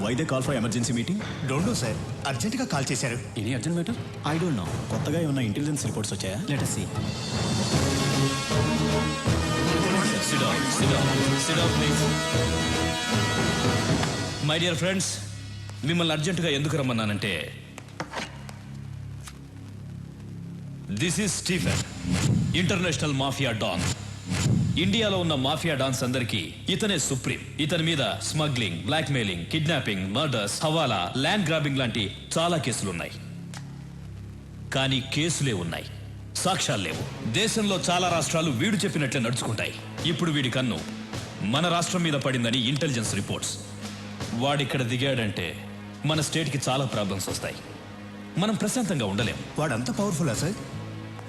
Why they call for emergency meeting? Don't know sir, అర్జెంటుగా call చేశారు. Any urgent matter? I don't know. కొత్తగా ఏమన్నా intelligence reports వచ్చాయా? Let us see. Sit down, please. My dear friends, మిమ్మల్ని అర్జెంటుగా ఎందుకు రమ్మన్నానంటే, this is Stephen, international mafia don. ఇండియాలో ఉన్న మాఫియా డాన్స్ అందరికీ ఇతనే సుప్రీం. ఇతని మీద smuggling, blackmailing, kidnapping, murders, hawala, land grabbing లాంటి చాలా కేసులున్నాయి. కానీ కేసులే ఉన్నాయి, సాక్ష్యాలు లేవు. దేశంలో చాలా రాష్ట్రాలు వీడు చెప్పినట్లే నడుచుకుంటాయి. ఇప్పుడు వీడి కన్ను మన రాష్ట్రం మీద పడిందని ఇంటెలిజెన్స్ రిపోర్ట్స్. వాడిక్కడ దిగాడంటే మన స్టేట్కి చాలా ప్రాబ్లమ్స్ వస్తాయి. మనం ప్రశాంతంగా ఉండలేం. వాడంత పవర్ఫుల్లా సార్?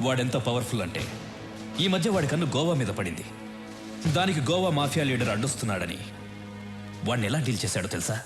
వాడెంత పవర్ఫుల్ అంటే, ఈ మధ్య వాడి కన్ను గోవా మీద పడింది. దానికి గోవా మాఫియా లీడర్ అడ్డొస్తున్నాడని వాడిని ఎలా డీల్ చేశాడో తెలుసా?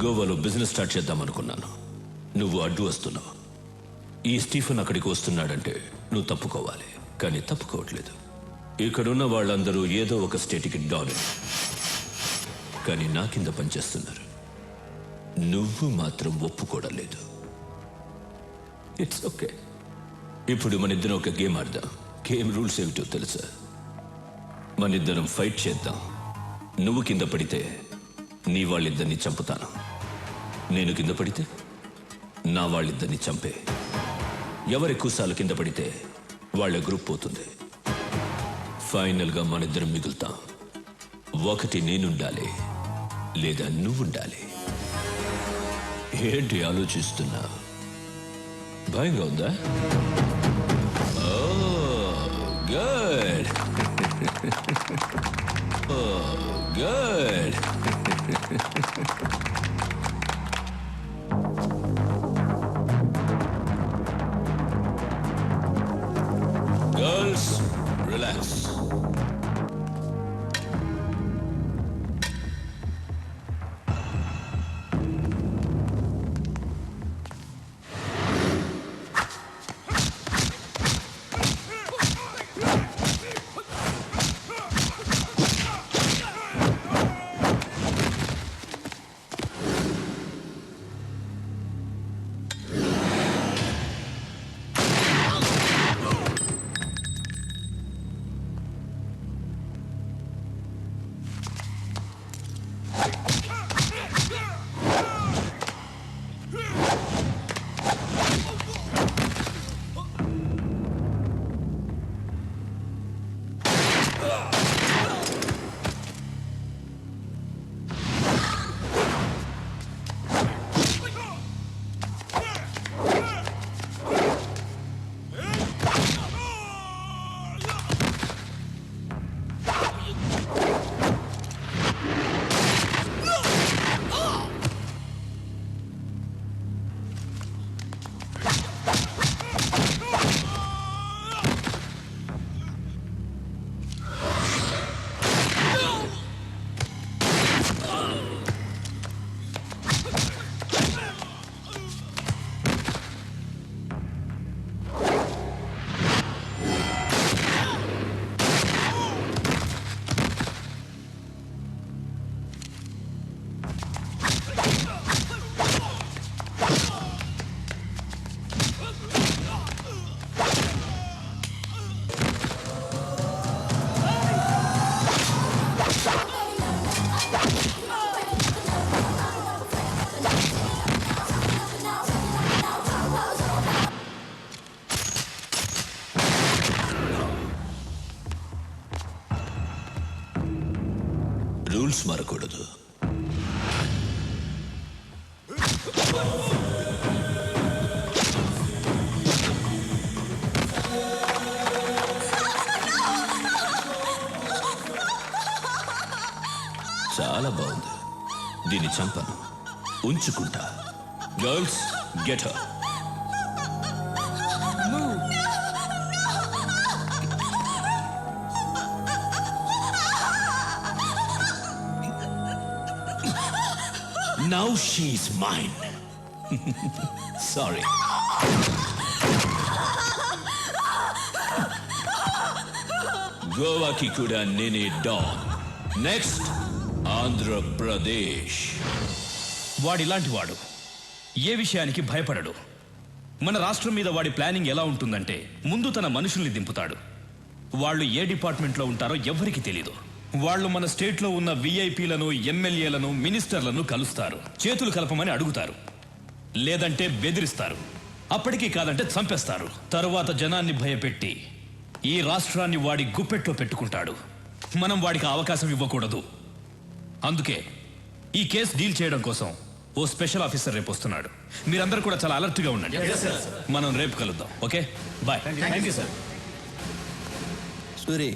గోవాలో బిజినెస్ స్టార్ట్ చేద్దాం అనుకున్నాను. నువ్వు అడ్డు వస్తున్నావు. ఈ స్టీఫెన్ అక్కడికి వస్తున్నాడంటే నువ్వు తప్పుకోవాలి, కానీ తప్పుకోవట్లేదు. ఇక్కడున్న వాళ్ళందరూ ఏదో ఒక స్టేట్కి డాన్, కానీ నా కింద పనిచేస్తున్నారు. నువ్వు మాత్రం ఒప్పుకోవడం లేదు. It's okay. ఇప్పుడు మన ఇద్దరం ఒక గేమ్ ఆడదాం. గేమ్ రూల్స్ ఏమిటో తెలుసా? మన ఇద్దరం ఫైట్ చేద్దాం. నువ్వు కింద పడితే నీ వాళ్ళిద్దరిని చంపుతాను. నేను కింద పడితే నా వాళ్ళిద్దరిని చంపే. ఎవరు ఎక్కువసార్లు కింద పడితే వాళ్ళ గ్రూప్ పోతుంది. ఫైనల్గా మనిద్దరం మిగులుతాం. ఒకటి నేనుండాలి, లేదా నువ్వుండాలి. ఏంటి ఆలోచిస్తున్నా? భయంగా ఉందా? Good good. Girls, relax. Rules మారకూడదు. చాలా బాగుంది. దీన్ని చంపను, ఉంచుకుంటా. Girls, get her. Now she's mine. Sorry. గోవాకి కూడా నేనే డాన్. నెక్స్ట్ ఆంధ్రప్రదేశ్. వాడిలాంటి వాడు ఏ విషయానికి భయపడడు. మన రాష్ట్రం మీద వాడి ప్లానింగ్ ఎలా ఉంటుందంటే, ముందు తన మనుషుల్ని దింపుతాడు. వాళ్ళు ఏ డిపార్ట్మెంట్లో ఉంటారో ఎవ్వరికీ తెలీదు. వాళ్ళు మన స్టేట్లో ఉన్న విఐపీలను, ఎమ్మెల్యేలను, మినిస్టర్లను కలుస్తారు. చేతులు కలపమని అడుగుతారు, లేదంటే బెదిరిస్తారు. అప్పటికీ కాదంటే చంపేస్తారు. తరువాత జనాన్ని భయపెట్టి ఈ రాష్ట్రాన్ని వాడి గుప్పెట్లో పెట్టుకుంటాడు. మనం వాడికి అవకాశం ఇవ్వకూడదు. అందుకే ఈ కేసు డీల్ చేయడం కోసం ఓ స్పెషల్ ఆఫీసర్ రేపు వస్తున్నాడు. మీరందరూ కూడా చాలా అలర్ట్గా ఉండండి. మనం రేపు కలుద్దాం. Okay, bye. Thank you sir. Suri,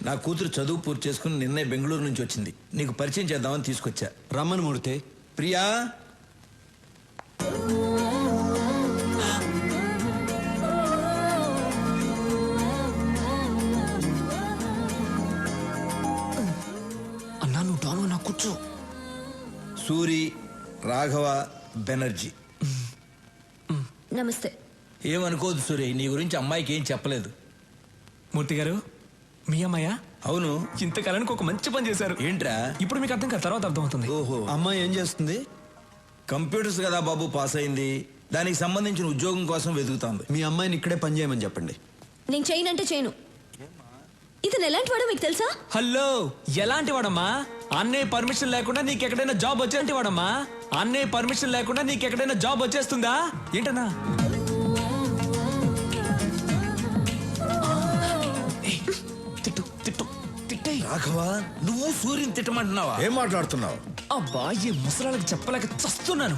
నా కూతురు చదువు పూర్తి చేసుకుని నిన్నే బెంగళూరు నుంచి వచ్చింది. నీకు పరిచయం చేద్దామని తీసుకొచ్చా. రమ్మన్ మూర్తి. ప్రియా, అన్నా నువ్వు డాను, నా కూర్చో. సూరి, రాఘవ బెనర్జీ. నమస్తే. ఏమనుకోదు సూరి, నీ గురించి అమ్మాయికి ఏం చెప్పలేదు. మూర్తి గారు, మీ అమ్మాయ అవును, ఇంతకాలానికి ఒక మంచి పని చేశారు. ఏంట్రా? ఇప్పుడు మీకు అర్థం కాదు, తర్వాత అర్థమవుతుంది. ఓహో, అమ్మాయి ఏం చేస్తుంది? కంప్యూటర్స్ కదా బాబు పాస్ అయింది. దానికి సంబంధించిన ఉద్యోగం కోసం వెతుకుతాంది. మీ అమ్మాయిని ఇక్కడే పని చేయమని చెప్పండి. నేను చేయనంటే చేయను. ఇతను ఎలాంటి వాడో మీకు తెలుసా? హలో, ఎలాంటి వాడమ్మా? అన్నయ్య పర్మిషన్ లేకుండా నీకు ఎక్కడైనా జాబ్ వచ్చేంటి వాడమ్మా? అన్నయ్య పర్మిషన్ లేకుండా నీకు ఎక్కడైనా జాబ్ వచ్చేస్తుందా ఏంటన్నా? ఏయ్, తిట్టు తిట్టు తిట్టేయ్. రాఘవ, నువ్వు సూర్యుని తిట్టమంటున్నావా? ఏం మాట్లాడుతున్నావు? అబ్బా, ఈ ముసలాళ్ళకి చెప్పలేక చస్తున్నాను.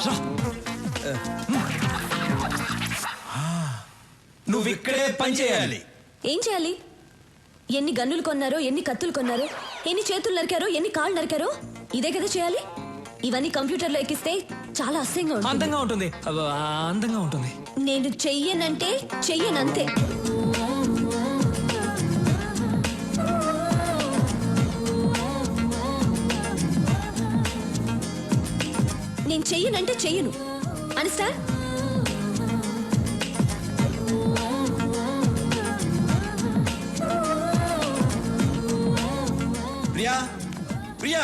రా. నువ్వు ఇక్కడే పని చేయాలి. ఏం చేయాలి? ఎన్ని గన్నులు కొన్నారో, ఎన్ని కత్తులు కొన్నారో, ఎన్ని చేతులు నరికారో, ఎన్ని కాళ్ళు నరికారో, ఇదే కదా చేయాలి. ఇవన్నీ కంప్యూటర్లో ఎక్కిస్తే చాలా అసహ్యంగా ఉంటుంది. అందంగా ఉంటుంది. అబ్బా, అందంగా ఉంటుంది. నేను చెయ్యనంటే చెయ్యనంతే. నేను చెయ్యనంటే చెయ్యను. అండర్స్టాండ్? ప్రియా, ప్రియా,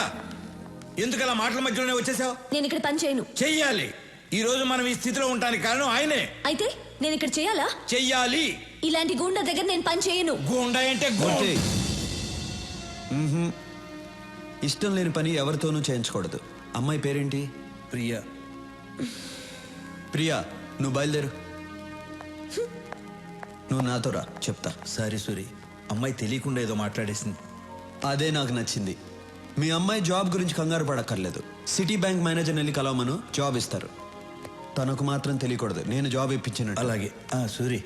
ఎందుకు అలా మాటల మధ్యలోనే వచ్చేసావు? నేను ఇక్కడ పని చేయను. చెయ్యాలి. ఈ రోజు మనం ఈ స్థితిలో ఉండడానికి కారణం ఆయనే. అయితే నేను ఇక్కడ చేయాలా? చెయ్యాలి. ఇలాంటి గుండా దగ్గర నేను పని చేయను. గూండా అంటే మూర్తి, ఇష్టం లేని పని ఎవరితోనూ చేయించకూడదు. అమ్మాయి పేరేంటి? ప్రియా. ప్రియా, నువ్వు బయలుదేరు. నువ్వు నాతో రా, చెప్తా. సారీ సూరి, అమ్మాయి తెలియకుండా ఏదో మాట్లాడేసింది. అదే నాకు నచ్చింది. మీ అమ్మాయి జాబ్ గురించి కంగారు పడక్కర్లేదు. సిటీ బ్యాంక్ మేనేజర్ వెళ్ళి కలవమను, జాబ్ ఇస్తారు. తనకు మాత్రం తెలియకూడదు నేను జాబ్ ఇప్పించినట్టు. అలాగే. సూరి,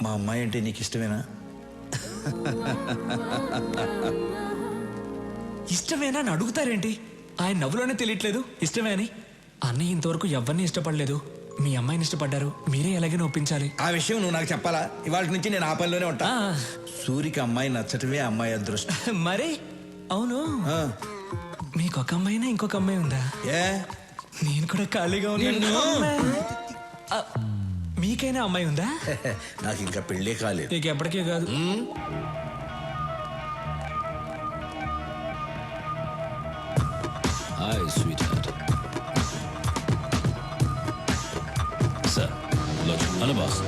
మా అమ్మాయి అంటే నీకు ఇష్టమేనా? ఇష్టమేనా అని అడుగుతారేంటి? ఆయన నవ్వులోనే తెలియట్లేదు ఇష్టమే అని. అన్నయ్య ఇంతవరకు ఎవరిని ఇష్టపడలేదు. మీ అమ్మాయిని ఇష్టపడ్డారు. మీరే ఎలాగైనా ఒప్పించాలి. ఆ విషయం నువ్వు నాకు చెప్పాలా? ఇవాళ నుంచి నేను ఆ పనిలోనే ఉంటా. ఆ. సూరికి అమ్మాయి నచ్చటమే అమ్మాయి అదృష్టం. మరి అవును, ఆ, మీకు ఒక అమ్మాయినా ఇంకొక అమ్మాయి ఉందా? ఏ నేను కూడా ఖాళీగా ఉన్నాను. నిన్ను? ఆ, మీకైనా అమ్మాయి ఉందా? నాకు ఇంకా పెళ్ళే కాలేదు. నీకు ఎప్పటికే కాదు. Hi sweetheart. Sir, hello boss.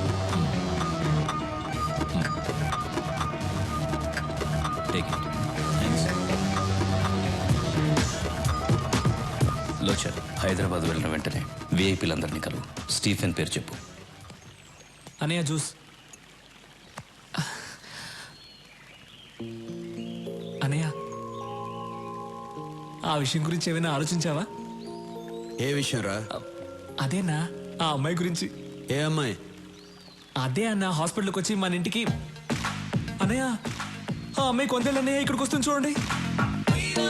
Take it. Thanks. లోచర్, హైదరాబాద్ వెళ్ళిన వెంటనే విఐపీలందరినీ కలువు. స్టీఫెన్ పేరు చెప్పు. అన్నయ్య జ్యూస్. అన్నయ్య, ఆ విషయం గురించి ఏమైనా ఆలోచించావా? ఏ విషయం రా? అదేనా, ఆ అమ్మాయి గురించి. ఏ అమ్మాయి? అదే అన్న, హాస్పిటల్కి వచ్చి మన ఇంటికి. అన్నయ్య, ఆ అమ్మాయి కొందేళ్ళన్నయ్య ఇక్కడికి వస్తుంది చూడండి. హలో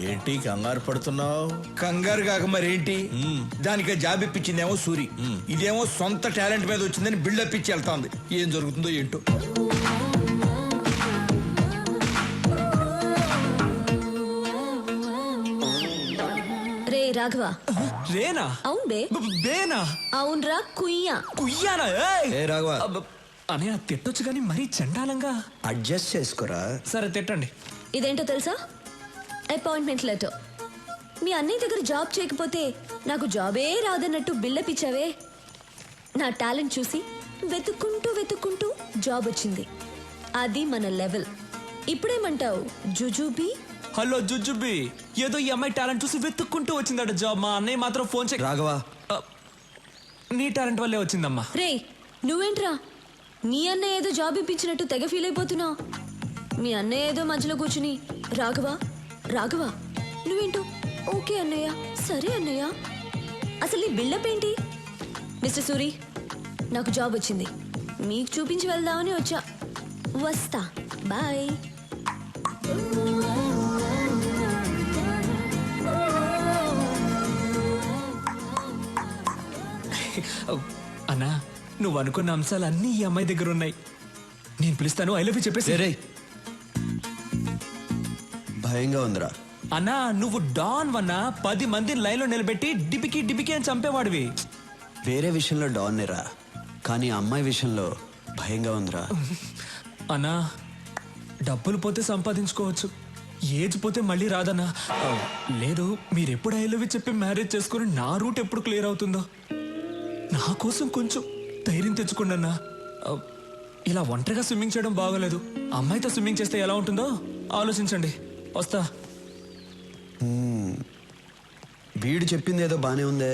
ఏంటి కంగారు పడుతున్నావు? కంగారు కాక మరేంటి, దానికి జాబ్ ఇప్పించిందేమో సూరి, ఇదేమో సొంత టాలెంట్ మీద వచ్చిందని బిల్డప్ ఇచ్చి వెళ్తాంది. ఏం జరుగుతుందో ఏంటో. రే రాఘవ. రేనా? అవును బే. బేనా? అవునరా కుయ్యా. కుయ్యానా? ఏయ్! ఏ రాఘవ, అనే తిట్టొచ్చు కానీ మరీ చండాలంగా. అడ్జస్ట్ చేసుకోరా. సరే తిట్టండి. ఇదేంటో తెలుసా? Appointment letter. మీ అన్నయ్య దగ్గర జాబ్ చేయకపోతే నాకు జాబే రాదన్నట్టు బిల్డప్ ఇచ్చావే. నా టాలెంట్ చూసి వెతుక్కుంటూ జాబ్ వచ్చింది. అది మన లెవెల్. ఇప్పుడేమంటావు జుజుబీ? హలో జుజుబి, ఏదో ఈ అమ్మాయి టాలెంట్ చూసి వెతుక్కుంటూ వచ్చిందట జాబ్. మా అన్నయ్య మాత్రం ఫోన్ చేయ. రాఘవ, నీ టాలెంట్ వల్లే వచ్చిందమ్మా. రే నువ్వేంట్రా నీ అన్నయ్య ఏదో జాబ్ ఇప్పించినట్టు తెగ ఫీల్ అయిపోతున్నావు. మీ అన్నయ్య ఏదో మధ్యలో కూర్చుని రాఘవ రాఘవ నువ్వేంటో ఓకే అన్నయ్య, సరే అన్నయ్య. అసలు నీ బిల్డప్ ఏంటి? మిస్టర్ సూరి, నాకు జాబ్ వచ్చింది, మీకు చూపించి వెళ్దామని వచ్చా. వస్తా, బాయ్. అన్నా, నువ్వు అనుకున్న అంశాలు అన్నీ ఈ అమ్మాయి దగ్గర ఉన్నాయి. నేను పిలుస్తాను, ఐ లవ్ యూ చెప్పేసి. రే భయంగా ఉందిరా. అన్నా, నువ్వు డాన్ వన్నా 10 మందిని లైన్లో నిలబెట్టి డిపికి అని చంపేవాడివి. వేరే విషయంలో డాన్ రా, కానీ ఆ అమ్మాయి విషయంలో భయంగా ఉందిరా. అన్నా, డబ్బులు పోతే సంపాదించుకోవచ్చు, ఏజ్ పోతే మళ్ళీ రాదన్నా. లేదు, మీరెప్పుడు ఐ లవ్ యూ చెప్పి మ్యారేజ్ చేసుకుని నా రూట్ ఎప్పుడు క్లియర్ అవుతుందో. నా కోసం కొంచెం ధైర్యం తెచ్చుకోండి అన్నా. ఇలా ఒంటరిగా స్విమ్మింగ్ చేయడం బాగోలేదు. అమ్మాయితో స్విమ్మింగ్ చేస్తే ఎలా ఉంటుందో ఆలోచించండి. వస్తా. వీడు చెప్పింది ఏదో బానే ఉందే.